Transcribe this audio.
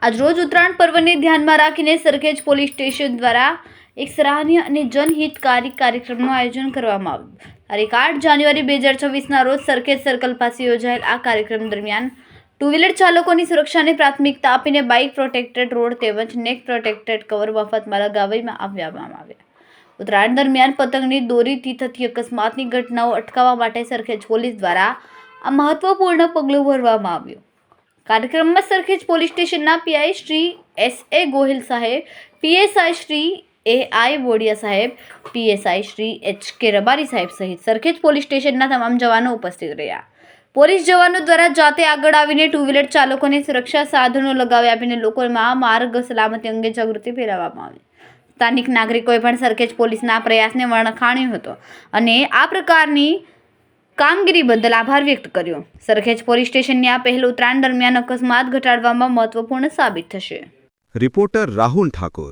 આજરોજ ઉત્તરાયણ પર્વને ધ્યાનમાં રાખીને સરખેજ પોલીસ સ્ટેશન દ્વારા એક સરાહનીય અને જનહિતકારી કાર્યક્રમનું આયોજન કરવામાં આવ્યું. તારીખ 8 જાન્યુઆરી 2026ના રોજ સરખેજ સર્કલ પાસે યોજાયેલ આ કાર્યક્રમ દરમિયાન ટુ વ્હીલર ચાલકોની સુરક્ષાને પ્રાથમિકતા આપીને બાઇક પ્રોટેક્ટેડ રોડ તેમજ નેક પ્રોટેક્ટેડ કવર મફતમાં લગાવવામાં આવ્યા. ઉત્તરાયણ દરમિયાન પતંગની દોરીથી થતી અકસ્માતની ઘટનાઓ અટકાવવા માટે સરખેજ પોલીસ દ્વારા આ મહત્વપૂર્ણ પગલું ભરવામાં આવ્યું. કાર્યક્રમમાં સરખેજ પોલીસ સ્ટેશનના પીઆઈ શ્રી એસ.એ. ગોહિલ સાહેબ, પીએસઆઈ શ્રી એ.આઈ. બોડિયા સાહેબ, પીએસઆઈ શ્રી એચ.કે. રબારી સાહેબ સહિત સરખેજ પોલીસ સ્ટેશનના તમામ જવાનો ઉપસ્થિત રહ્યા. પોલીસ જવાનો દ્વારા જાતે આગળ આવીને ટુ વ્હીલર ચાલકોને સુરક્ષા સાધનો લગાવી આપીને લોકોમાં માર્ગ સલામતી અંગે જાગૃતિ ફેલાવવામાં આવી. સ્થાનિક નાગરિકોએ પણ સરખેજ પોલીસના પ્રયાસને વખાણ્યો હતો અને આ પ્રકારની કામગીરી બદલ આભાર વ્યક્ત કર્યો. સરખેજ પોલીસ સ્ટેશનની આ પહેલ ઉત્તરાયણ દરમિયાન અકસ્માત ઘટાડવામાં મહત્વપૂર્ણ સાબિત થશે. રિપોર્ટર રાહુલ ઠાકોર.